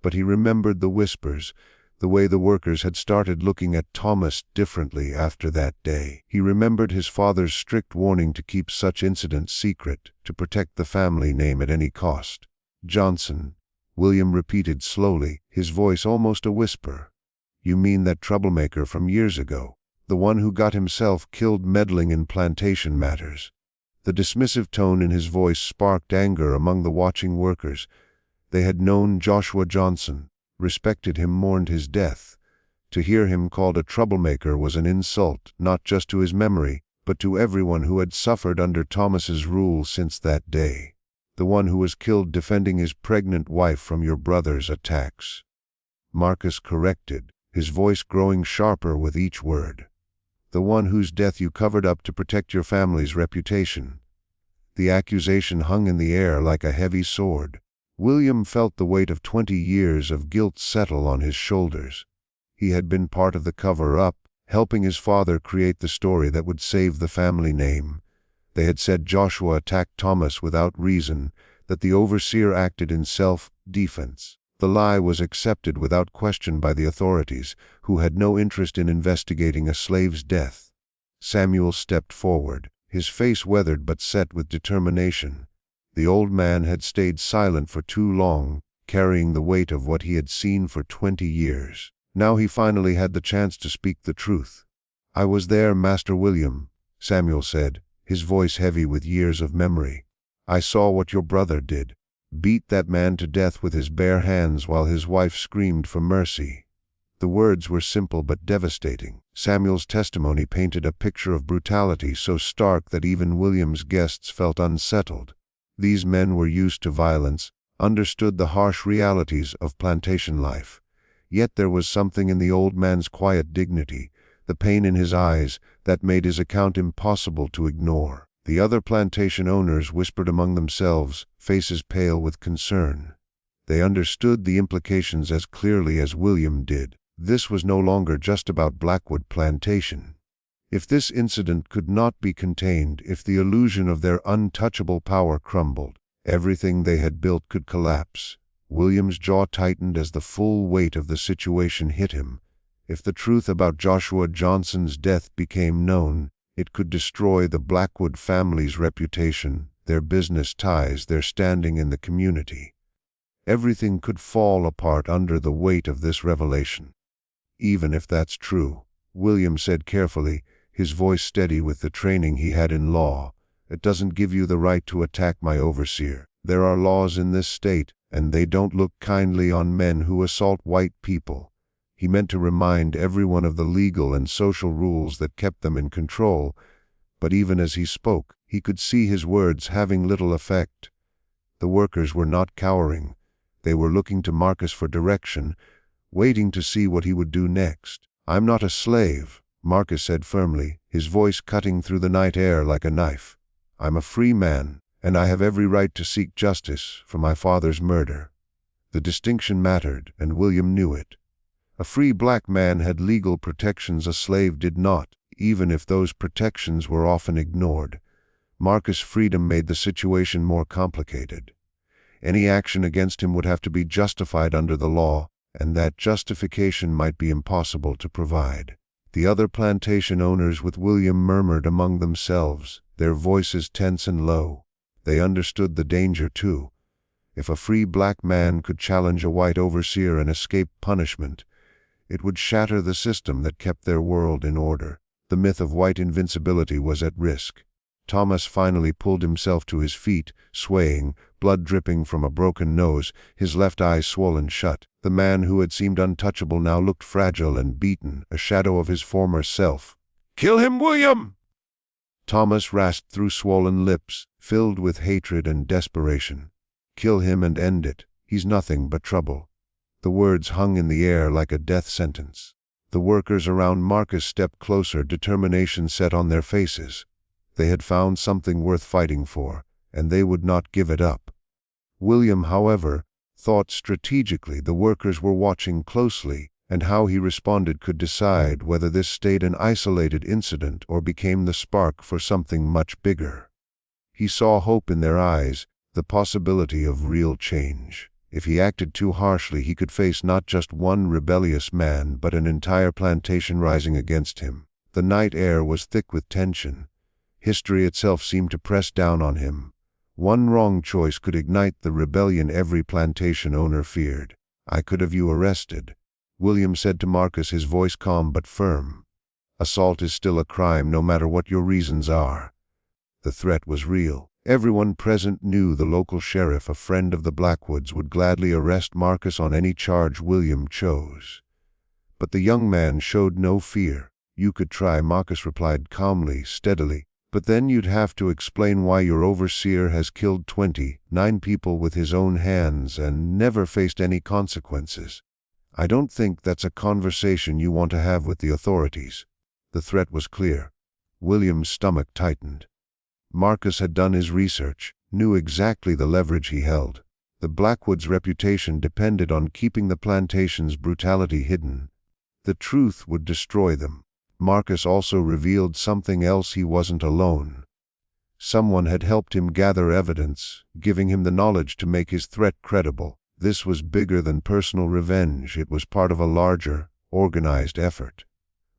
A: but he remembered the whispers, the way the workers had started looking at Thomas differently after that day. He remembered his father's strict warning to keep such incidents secret, to protect the family name at any cost. "Johnson," William repeated slowly, his voice almost a whisper. "You mean that troublemaker from years ago, the one who got himself killed meddling in plantation matters?" The dismissive tone in his voice sparked anger among the watching workers. They had known Joshua Johnson, respected him, mourned his death. To hear him called a troublemaker was an insult, not just to his memory, but to everyone who had suffered under Thomas's rule since that day. The one who was killed defending his pregnant wife from your brother's attacks. Marcus corrected, his voice growing sharper with each word. The one whose death you covered up to protect your family's reputation. The accusation hung in the air like a heavy sword. William felt the weight of 20 years of guilt settle on his shoulders. He had been part of the cover-up, helping his father create the story that would save the family name. They had said Joshua attacked Thomas without reason, that the overseer acted in self-defense. The lie was accepted without question by the authorities, who had no interest in investigating a slave's death. Samuel stepped forward, his face weathered but set with determination. The old man had stayed silent for too long, carrying the weight of what he had seen for 20 years. Now he finally had the chance to speak the truth. "I was there, Master William," Samuel said, his voice heavy with years of memory. "I saw what your brother did. Beat that man to death with his bare hands while his wife screamed for mercy." The words were simple but devastating. Samuel's testimony painted a picture of brutality so stark that even William's guests felt unsettled. These men were used to violence, understood the harsh realities of plantation life. Yet there was something in the old man's quiet dignity, the pain in his eyes, that made his account impossible to ignore. The other plantation owners whispered among themselves, faces pale with concern. They understood the implications as clearly as William did. This was no longer just about Blackwood Plantation. If this incident could not be contained, if the illusion of their untouchable power crumbled, everything they had built could collapse. William's jaw tightened as the full weight of the situation hit him. If the truth about Joshua Johnson's death became known, it could destroy the Blackwood family's reputation, their business ties, their standing in the community. Everything could fall apart under the weight of this revelation. "Even if that's true," William said carefully, his voice steady with the training he had in law, "it doesn't give you the right to attack my overseer. There are laws in this state, and they don't look kindly on men who assault white people." He meant to remind everyone of the legal and social rules that kept them in control, but even as he spoke, he could see his words having little effect. The workers were not cowering. They were looking to Marcus for direction, waiting to see what he would do next. "I'm not a slave," Marcus said firmly, his voice cutting through the night air like a knife. "I'm a free man, and I have every right to seek justice for my father's murder." The distinction mattered, and William knew it. A free black man had legal protections a slave did not, even if those protections were often ignored. Marcus' freedom made the situation more complicated. Any action against him would have to be justified under the law, and that justification might be impossible to provide. The other plantation owners with William murmured among themselves, their voices tense and low. They understood the danger too. If a free black man could challenge a white overseer and escape punishment, it would shatter the system that kept their world in order. The myth of white invincibility was at risk. Thomas finally pulled himself to his feet, swaying, blood dripping from a broken nose, his left eye swollen shut. The man who had seemed untouchable now looked fragile and beaten, a shadow of his former self. "Kill him, William!" Thomas rasped through swollen lips, filled with hatred and desperation. "Kill him and end it. He's nothing but trouble." The words hung in the air like a death sentence. The workers around Marcus stepped closer, determination set on their faces. They had found something worth fighting for, and they would not give it up. William, however, thought strategically. The workers were watching closely, and how he responded could decide whether this stayed an isolated incident or became the spark for something much bigger. He saw hope in their eyes, the possibility of real change. If he acted too harshly, he could face not just one rebellious man, but an entire plantation rising against him. The night air was thick with tension. History itself seemed to press down on him. One wrong choice could ignite the rebellion every plantation owner feared. "I could have you arrested," William said to Marcus, his voice calm but firm. "Assault is still a crime, no matter what your reasons are." The threat was real. Everyone present knew the local sheriff, a friend of the Blackwoods, would gladly arrest Marcus on any charge William chose. But the young man showed no fear. "You could try," Marcus replied calmly, steadily. "But then you'd have to explain why your overseer has killed 29 people with his own hands and never faced any consequences. I don't think that's a conversation you want to have with the authorities." The threat was clear. William's stomach tightened. Marcus had done his research, knew exactly the leverage he held. The Blackwoods' reputation depended on keeping the plantation's brutality hidden. The truth would destroy them. Marcus also revealed something else: he wasn't alone. Someone had helped him gather evidence, giving him the knowledge to make his threat credible. This was bigger than personal revenge. It was part of a larger, organized effort.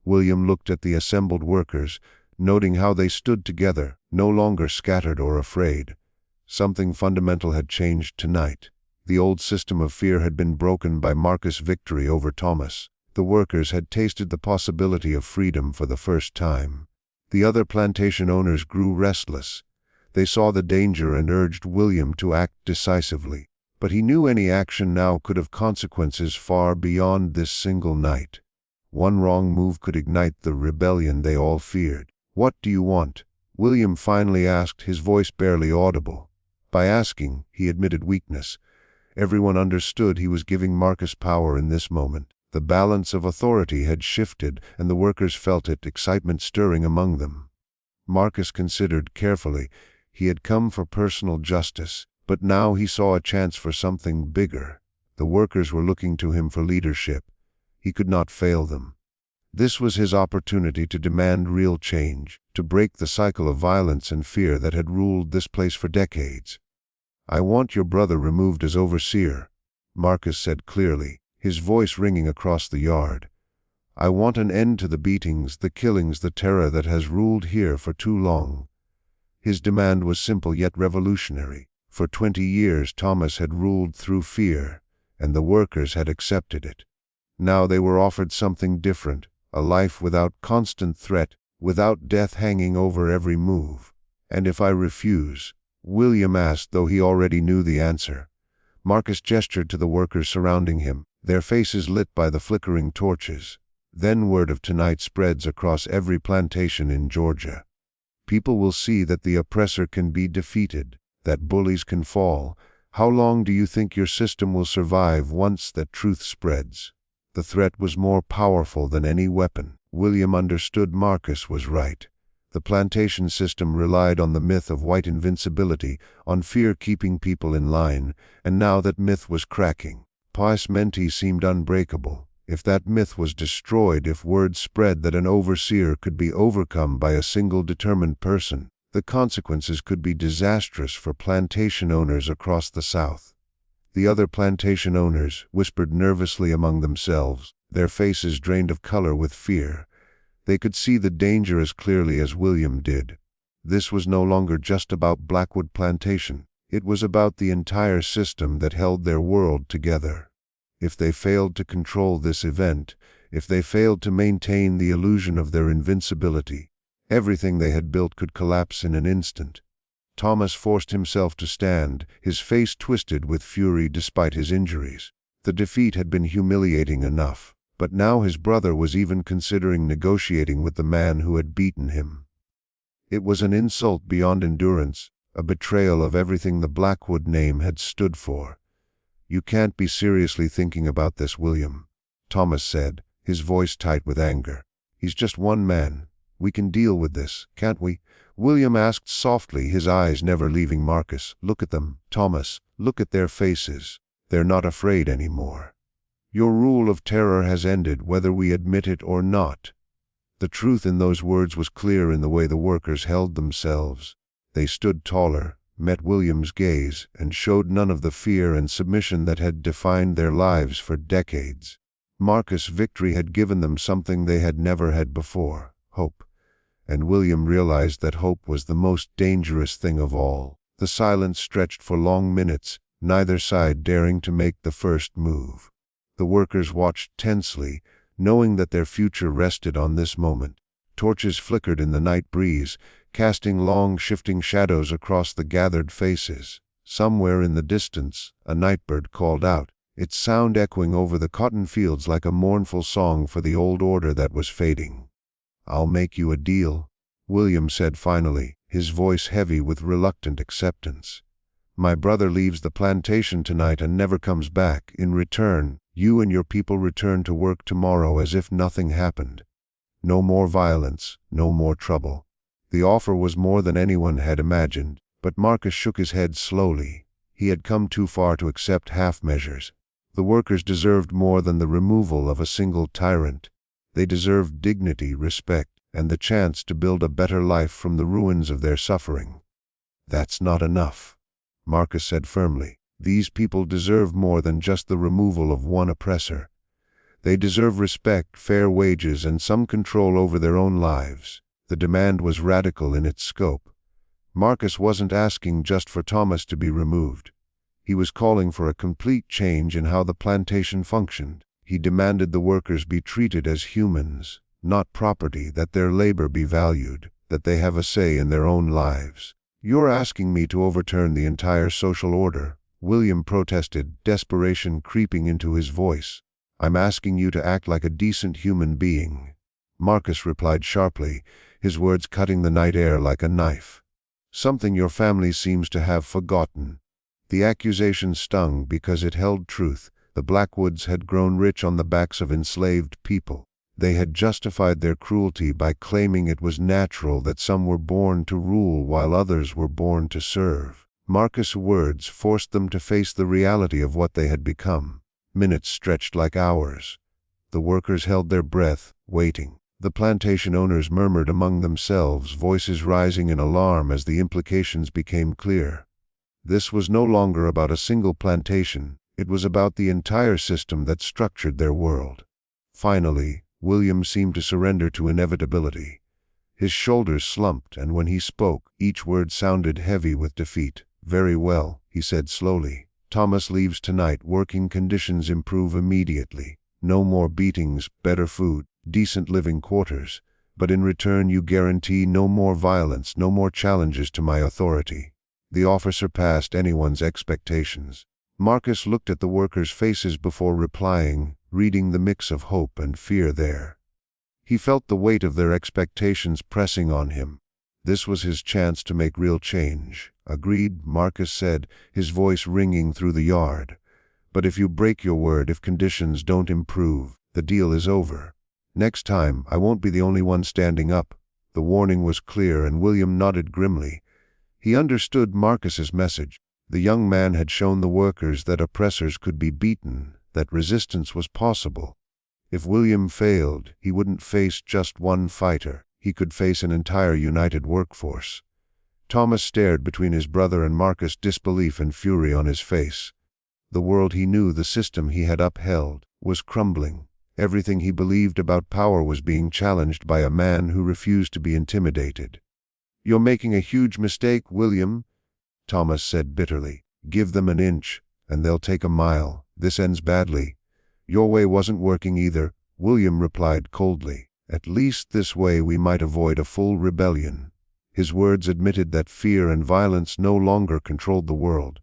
A: William looked at the assembled workers, noting how they stood together, no longer scattered or afraid. Something fundamental had changed tonight. The old system of fear had been broken by Marcus' victory over Thomas. The workers had tasted the possibility of freedom for the first time. The other plantation owners grew restless. They saw the danger and urged William to act decisively. But he knew any action now could have consequences far beyond this single night. One wrong move could ignite the rebellion they all feared. "What do you want?" William finally asked, his voice barely audible. By asking, he admitted weakness. Everyone understood he was giving Marcus power in this moment. The balance of authority had shifted, and the workers felt it, excitement stirring among them. Marcus considered carefully. He had come for personal justice, but now he saw a chance for something bigger. The workers were looking to him for leadership. He could not fail them. This was his opportunity to demand real change, to break the cycle of violence and fear that had ruled this place for decades. "I want your brother removed as overseer," Marcus said clearly, his voice ringing across the yard. "I want an end to the beatings, the killings, the terror that has ruled here for too long." His demand was simple yet revolutionary. For 20 years Thomas had ruled through fear, and the workers had accepted it. Now they were offered something different, a life without constant threat, without death hanging over every move. "And if I refuse?" William asked, though he already knew the answer. Marcus gestured to the workers surrounding him, their faces lit by the flickering torches. "Then word of tonight spreads across every plantation in Georgia. People will see that the oppressor can be defeated, that bullies can fall. How long do you think your system will survive once that truth spreads?" The threat was more powerful than any weapon. William understood Marcus was right. The plantation system relied on the myth of white invincibility, on fear keeping people in line, and now that myth was cracking. Pius Menti seemed unbreakable. If that myth was destroyed, if word spread that an overseer could be overcome by a single determined person, the consequences could be disastrous for plantation owners across the South. The other plantation owners whispered nervously among themselves, their faces drained of color with fear. They could see the danger as clearly as William did. This was no longer just about Blackwood Plantation. It was about the entire system that held their world together. If they failed to control this event, if they failed to maintain the illusion of their invincibility, everything they had built could collapse in an instant. Thomas forced himself to stand, his face twisted with fury despite his injuries. The defeat had been humiliating enough, but now his brother was even considering negotiating with the man who had beaten him. It was an insult beyond endurance, a betrayal of everything the Blackwood name had stood for. "You can't be seriously thinking about this, William," Thomas said, his voice tight with anger. "He's just one man. We can deal with this, can't we?" William asked softly, his eyes never leaving Marcus. "Look at them, Thomas. Look at their faces. They're not afraid anymore. Your rule of terror has ended, whether we admit it or not." The truth in those words was clear in the way the workers held themselves. They stood taller, met William's gaze, and showed none of the fear and submission that had defined their lives for decades. Marcus' victory had given them something they had never had before: hope. And William realized that hope was the most dangerous thing of all. The silence stretched for long minutes, neither side daring to make the first move. The workers watched tensely, knowing that their future rested on this moment. Torches flickered in the night breeze, casting long, shifting shadows across the gathered faces. Somewhere in the distance, a nightbird called out, its sound echoing over the cotton fields like a mournful song for the old order that was fading. "I'll make you a deal," William said finally, his voice heavy with reluctant acceptance. "My brother leaves the plantation tonight and never comes back. In return, you and your people return to work tomorrow as if nothing happened. No more violence, no more trouble." The offer was more than anyone had imagined, but Marcus shook his head slowly. He had come too far to accept half measures. The workers deserved more than the removal of a single tyrant. They deserved dignity, respect, and the chance to build a better life from the ruins of their suffering. "That's not enough," Marcus said firmly. "These people deserve more than just the removal of one oppressor. They deserve respect, fair wages, and some control over their own lives." The demand was radical in its scope. Marcus wasn't asking just for Thomas to be removed. He was calling for a complete change in how the plantation functioned. He demanded the workers be treated as humans, not property, that their labor be valued, that they have a say in their own lives. "You're asking me to overturn the entire social order," William protested, desperation creeping into his voice. "I'm asking you to act like a decent human being," Marcus replied sharply, his words cutting the night air like a knife. "Something your family seems to have forgotten." The accusation stung because it held truth. The Blackwoods had grown rich on the backs of enslaved people. They had justified their cruelty by claiming it was natural that some were born to rule while others were born to serve. Marcus' words forced them to face the reality of what they had become. Minutes stretched like hours. The workers held their breath, waiting. The plantation owners murmured among themselves, voices rising in alarm as the implications became clear. This was no longer about a single plantation. It was about the entire system that structured their world. Finally, William seemed to surrender to inevitability. His shoulders slumped, and when he spoke, each word sounded heavy with defeat. "Very well," he said slowly. "Thomas leaves tonight. Working conditions improve immediately. No more beatings, better food, decent living quarters. But in return you guarantee no more violence, no more challenges to my authority." The offer surpassed anyone's expectations. Marcus looked at the workers' faces before replying, reading the mix of hope and fear there. He felt the weight of their expectations pressing on him. This was his chance to make real change. "Agreed," Marcus said, his voice ringing through the yard. "But if you break your word, if conditions don't improve, the deal is over. Next time, I won't be the only one standing up." The warning was clear, and William nodded grimly. He understood Marcus's message. The young man had shown the workers that oppressors could be beaten, that resistance was possible. If William failed, he wouldn't face just one fighter. He could face an entire united workforce. Thomas stared between his brother and Marcus, disbelief and fury on his face. The world he knew, the system he had upheld, was crumbling. Everything he believed about power was being challenged by a man who refused to be intimidated. "You're making a huge mistake, William," Thomas said bitterly. "Give them an inch, and they'll take a mile. This ends badly." "Your way wasn't working either," William replied coldly. "At least this way we might avoid a full rebellion." His words admitted that fear and violence no longer controlled the world.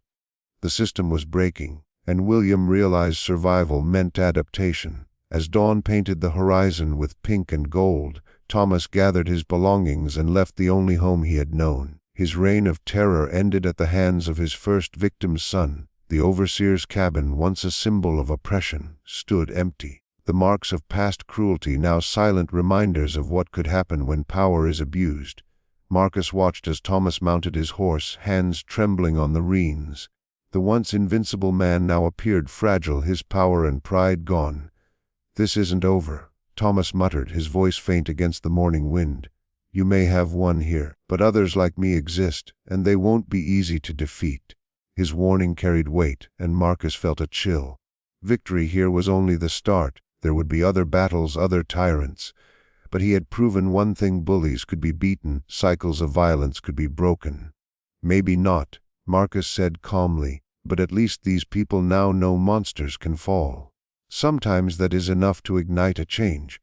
A: The system was breaking, and William realized survival meant adaptation. As dawn painted the horizon with pink and gold, Thomas gathered his belongings and left the only home he had known. His reign of terror ended at the hands of his first victim's son. The overseer's cabin, once a symbol of oppression, stood empty. The marks of past cruelty, now silent reminders of what could happen when power is abused. Marcus watched as Thomas mounted his horse, hands trembling on the reins. The once invincible man now appeared fragile, his power and pride gone. "This isn't over," Thomas muttered, his voice faint against the morning wind. "You may have one here, but others like me exist, and they won't be easy to defeat." His warning carried weight, and Marcus felt a chill. Victory here was only the start. There would be other battles, other tyrants. But he had proven one thing: bullies could be beaten, cycles of violence could be broken. "Maybe not," Marcus said calmly, "but at least these people now know monsters can fall. Sometimes that is enough to ignite a change."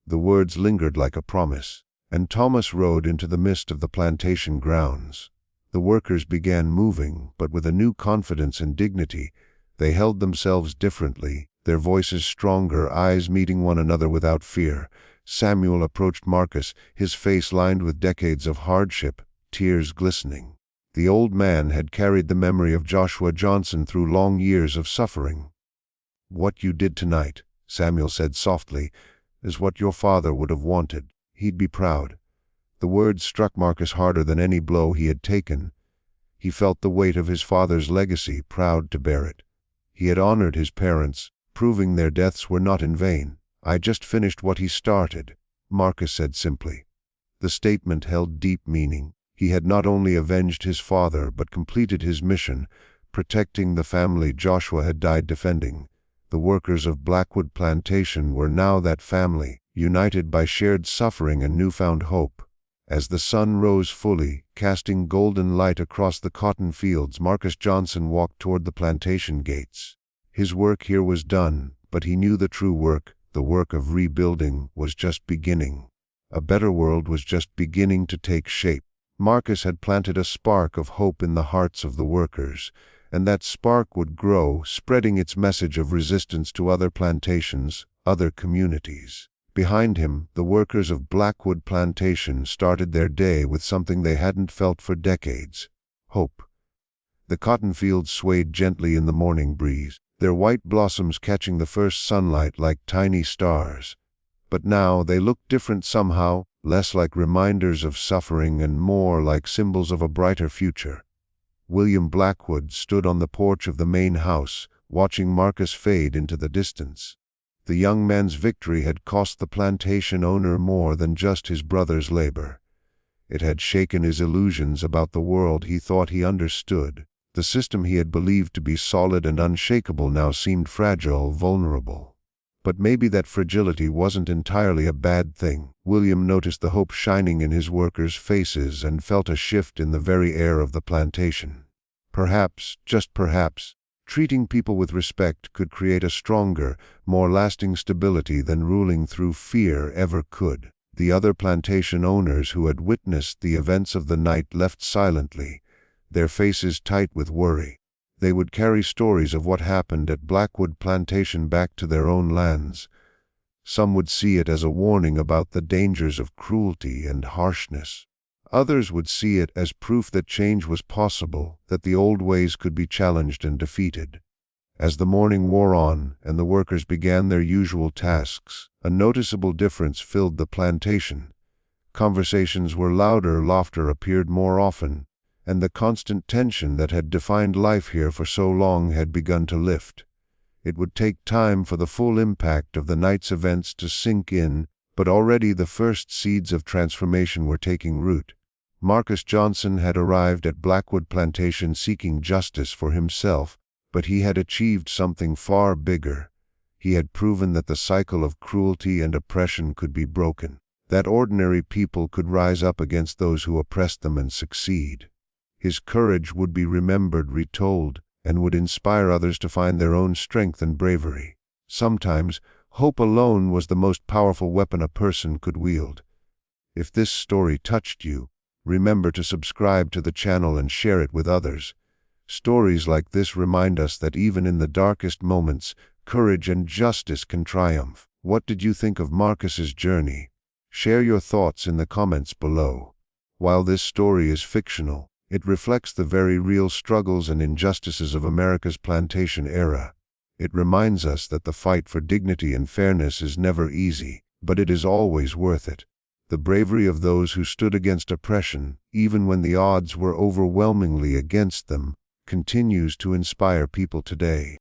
A: The words lingered like a promise. and Thomas rode into the midst of the plantation grounds. The workers began moving, but with a new confidence and dignity. They held themselves differently, their voices stronger, eyes meeting one another without fear. Samuel approached Marcus, his face lined with decades of hardship, tears glistening. The old man had carried the memory of Joshua Johnson through long years of suffering. "What you did tonight," Samuel said softly, "is what your father would have wanted. He'd be proud." The words struck Marcus harder than any blow he had taken. He felt the weight of his father's legacy, proud to bear it. He had honored his parents, proving their deaths were not in vain. "I just finished what he started," Marcus said simply. The statement held deep meaning. He had not only avenged his father but completed his mission, protecting the family Joshua had died defending. The workers of Blackwood Plantation were now that family, united by shared suffering and newfound hope. As the sun rose fully, casting golden light across the cotton fields, Marcus Johnson walked toward the plantation gates. His work here was done, but he knew the true work, the work of rebuilding, was just beginning. A better world was just beginning to take shape. Marcus had planted a spark of hope in the hearts of the workers, and that spark would grow, spreading its message of resistance to other plantations, other communities. Behind him, the workers of Blackwood Plantation started their day with something they hadn't felt for decades: hope. The cotton fields swayed gently in the morning breeze, their white blossoms catching the first sunlight like tiny stars. But now they looked different somehow, less like reminders of suffering and more like symbols of a brighter future. William Blackwood stood on the porch of the main house, watching Marcus fade into the distance. The young man's victory had cost the plantation owner more than just his brother's labor. It had shaken his illusions about the world he thought he understood. The system he had believed to be solid and unshakable now seemed fragile, vulnerable. But maybe that fragility wasn't entirely a bad thing. William noticed the hope shining in his workers' faces and felt a shift in the very air of the plantation. Perhaps, just perhaps, treating people with respect could create a stronger, more lasting stability than ruling through fear ever could. The other plantation owners who had witnessed the events of the night left silently, their faces tight with worry. They would carry stories of what happened at Blackwood Plantation back to their own lands. Some would see it as a warning about the dangers of cruelty and harshness. Others would see it as proof that change was possible, that the old ways could be challenged and defeated. As the morning wore on and the workers began their usual tasks, a noticeable difference filled the plantation. Conversations were louder, laughter appeared more often, and the constant tension that had defined life here for so long had begun to lift. It would take time for the full impact of the night's events to sink in, but already the first seeds of transformation were taking root. Marcus Johnson had arrived at Blackwood Plantation seeking justice for himself, but he had achieved something far bigger. He had proven that the cycle of cruelty and oppression could be broken, that ordinary people could rise up against those who oppressed them and succeed. His courage would be remembered, retold, and would inspire others to find their own strength and bravery. Sometimes, hope alone was the most powerful weapon a person could wield. If this story touched you, remember to subscribe to the channel and share it with others. Stories like this remind us that even in the darkest moments, courage and justice can triumph. What did you think of Marcus's journey? Share your thoughts in the comments below. While this story is fictional, it reflects the very real struggles and injustices of America's plantation era. It reminds us that the fight for dignity and fairness is never easy, but it is always worth it. The bravery of those who stood against oppression, even when the odds were overwhelmingly against them, continues to inspire people today.